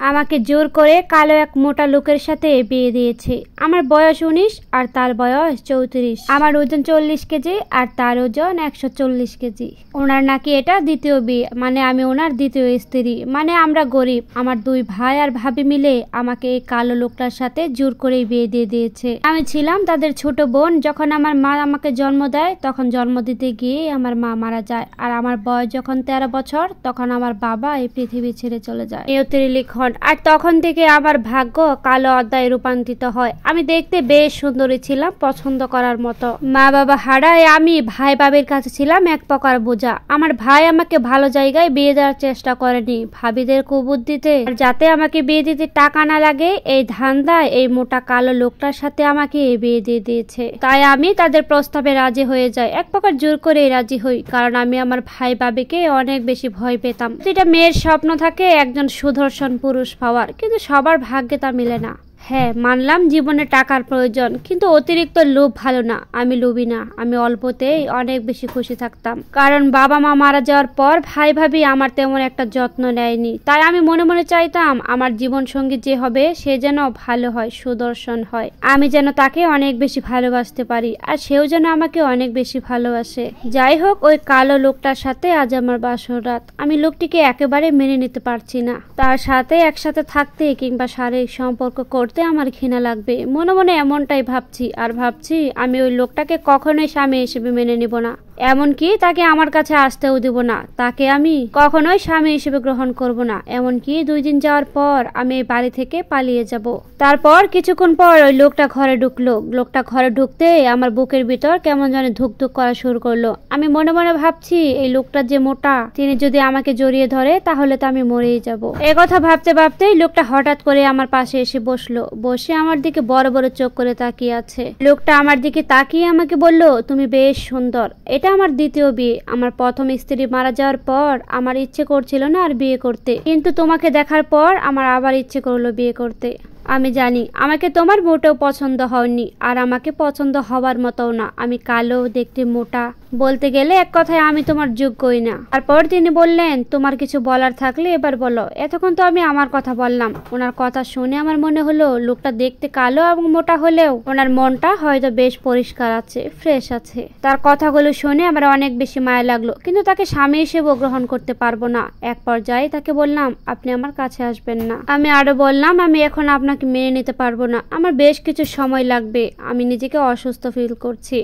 আমাকে জোর করে কালো এক মোটা লোকের সাথে বিয়ে দিয়েছে। আমার বয়স 19 আর তার বয়স 34। আমার ওজন 40 কেজি আর তার ওজন 140 কেজি। ওনার নাকি এটা দ্বিতীয় বিয়ে, মানে আমি ওনার দ্বিতীয় স্ত্রী। মানে আমরা গরিব। আমার 2 ভাই আর ভাবি মিলে আমাকে এই কালো লোকটার সাথে জোর করে বিয়ে দিয়ে দিয়েছে। আমি ছিলাম তাদের ছোট বোন। যখন আমার মা আমাকে জন্ম দেয় তখন জন্ম দিতে গিয়ে আমার মা মারা যায়। আর আমার বয়স যখন 13 বছর তখন আমার বাবা এই পৃথিবী ছেড়ে চলে যায়। নিয়তির লিখন। আর তখন থেকে আমার ভাগ্য কালো অধ্যায়ে রূপান্তরিত হয়। আমি দেখতে বেশ সুন্দরী ছিলাম, পছন্দ করার মতো। মা বাবা হারায় আমি ভাই ভাবির কাছে ছিলাম এক প্রকার বোঝা। আমার ভাই আমাকে ভালো জায়গায় বিয়ে দেওয়ার চেষ্টা করেনি, ভাবিদের কুবুদ্ধিতে। যাতে আমাকে বিয়ে দিতে টাকা না লাগে এই ধান্দায় এই মোটা কালো লোকটার সাথে আমাকে বিয়ে দিয়ে দিয়েছে। তাই আমি তাদের প্রস্তাবে রাজি হয়ে যাই, এক প্রকার জোর করে রাজি হই। কারণ আমি আমার ভাই ভাবিকে অনেক বেশি ভয় পেতাম। যেটা মেয়ের স্বপ্ন থাকে একজন সুদর্শন পুরুষ পাওয়ার, কিন্তু সবার ভাগ্যে তা মিলে না। হ্যাঁ, মানলাম জীবনে টাকার প্রয়োজন, কিন্তু অতিরিক্ত লোভ ভালো না। আমি লোভী না, আমি অল্পতেই অনেক বেশি খুশি থাকতাম। কারণ বাবা মা মারা যাওয়ার পর ভাই ভাবি আমার তেমন একটা যত্ন নেয়নি। তাই আমি মনে মনে চাইতাম আমার জীবন সঙ্গী যে হবে সে যেন ভালো হয়, সুদর্শন হয়। আমি যেন তাকে অনেক বেশি ভালোবাসতে পারি আর সেও যেন আমাকে অনেক বেশি ভালোবাসে। যাই হোক, ওই কালো লোকটার সাথে আজ আমার বাসর রাত। আমি লোকটিকে একেবারে মেনে নিতে পারছি না। তার সাথে একসাথে থাকতে কিংবা শারীরিক সম্পর্ক করতে আমার ঘৃণা লাগবে। মনে মনে এমনটাই ভাবছি। আর ভাবছি আমি ওই লোকটাকে কখনোই স্বামী হিসেবে মেনে নিব না, এমনকি তাকে আমার কাছে আসতেও দিব না। তাকে আমি কখনোই স্বামী হিসেবে গ্রহণ করব না। এমনকি 2 দিন যাওয়ার পর আমি এই বাড়ি থেকে পালিয়ে যাব। তারপর কিছুক্ষণ পর ওই লোকটা ঘরে ঢুকলো। লোকটা ঘরে ঢুকতে আমার বুকের ভিতর কেমন যেন ধুক ধুক করা শুরু করলো। আমি মনে মনে ভাবছি এই লোকটা যে মোটা, তিনি যদি আমাকে জড়িয়ে ধরে তাহলে তো আমি মরেই যাব। এ কথা ভাবতে ভাবতেই লোকটা হঠাৎ করে আমার পাশে এসে বসলো। বসে আমার দিকে বড় বড় চোখ করে তাকিয়ে আছে। লোকটা আমার দিকে তাকিয়ে আমাকে বলল, তুমি বেশ সুন্দর। এটা আমার দ্বিতীয় বিয়ে। আমার প্রথম স্ত্রী মারা যাওয়ার পর আমার ইচ্ছে করছিল না আর বিয়ে করতে, কিন্তু তোমাকে দেখার পর আমার আবার ইচ্ছে করলো বিয়ে করতে। আমি জানি আমাকে তোমার মোটেও পছন্দ হয়নি, আর আমাকে পছন্দ হওয়ার মতো না। আমি কালো, দেখতে মোটা, বলতে গেলে এক কথায় আমি তোমার যোগ্যই না। তারপর তিনি বললেন, তোমার কিছু বলার থাকলে এবার বলো। এতক্ষণ তো আমি আমার কথা বললাম। ওনার কথা শুনে আমার মনে হলো লোকটা দেখতে কালো এবং মোটা হলেও ওনার মনটা হয়তো বেশ পরিষ্কার আছে, ফ্রেশ আছে। তার কথাগুলো শুনে আমার অনেক বেশি মায়া লাগলো, কিন্তু তাকে স্বামী হিসেবেও গ্রহণ করতে পারবো না। এক পর্যায়ে তাকে বললাম, আপনি আমার কাছে আসবেন না। আমি আরো বললাম, আমি এখন আপনাকে মেনে নিতে পারবো না, আমার বেশ কিছু সময় লাগবে, আমি নিজেকে অসুস্থ ফিল করছি।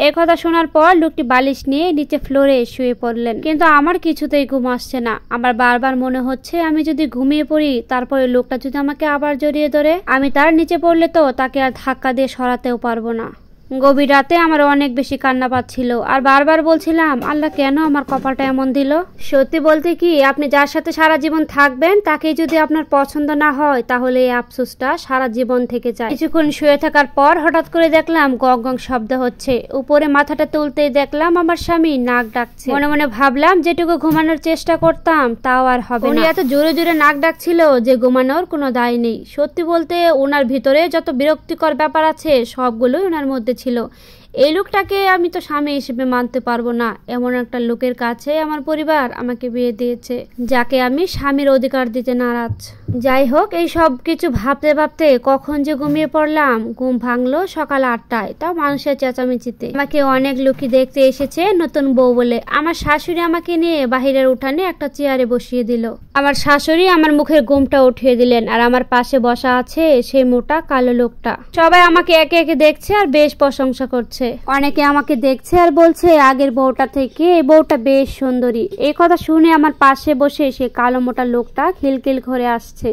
এই কথা শোনার পর লোকটি বালিশ নিয়ে নিচে ফ্লোরে শুয়ে পড়লেন। কিন্তু আমার কিছুতেই ঘুম আসছে না। আমার বারবার মনে হচ্ছে আমি যদি ঘুমিয়ে পড়ি তারপরে লোকটা যদি আমাকে আবার জড়িয়ে ধরে, আমি তার নিচে পড়লে তো তাকে আর ধাক্কা দিয়ে সরাতেও পারবো না। গভীর রাতে আমার অনেক বেশি কান্না পাচ্ছিল আর বারবার বলছিলাম, আল্লাহ কেন আমার কপালটা এমন দিল। সত্যি বলতে কি, আপনি যার সাথে সারা জীবন থাকবেন তাকে যদি আপনার পছন্দ না হয় তাহলে এই আফসোসটা সারা জীবন থেকে যায়। কিছুক্ষণ শুয়ে থাকার পর হঠাৎ করে দেখলাম গং গং শব্দ হচ্ছে। উপরে মাথাটা তুলতেই দেখলাম আমার স্বামী নাক ডাকছে। মনে মনে ভাবলাম যেটুকু ঘুমানোর চেষ্টা করতাম তাও আর হবে না। এত জোরে জোরে নাক ডাকছিল যে ঘুমানোর কোনো দায় নেই। সত্যি বলতে ওনার ভিতরে যত বিরক্তিকর ব্যাপার আছে সবগুলোই ওনার মধ্যে ছিল। এই লোকটাকে আমি তো স্বামী হিসেবে মানতে পারবো না। এমন একটা লোকের কাছে আমার পরিবার আমাকে বিয়ে দিয়েছে যাকে আমি স্বামীর অধিকার দিতে নারাজ। যাই হোক, এই সব কিছু ভাবতে ভাবতে কখন যে ঘুমিয়ে পড়লাম। ঘুম ভাঙলো সকাল 8টায়, তাও মানুষের চেঁচামেচিতে। আমাকে অনেক লোকই দেখতে এসেছে নতুন বউ বলে। আমার শাশুড়ি আমাকে নিয়ে বাহিরের উঠানে একটা চেয়ারে বসিয়ে দিল। আমার শাশুড়ি আমার মুখের ঘুমটা উঠিয়ে দিলেন আর আমার পাশে বসা আছে সেই মোটা কালো লোকটা। সবাই আমাকে একে একে দেখছে আর বেশ প্রশংসা করছে। অনেকে আমাকে দেখছে আর বলছে আগের বউটা থেকে এই বউটা বেশ সুন্দরী। এই কথা শুনে আমার পাশে বসে সে কালো মোটা লোকটা খিলখিল করে আসছে।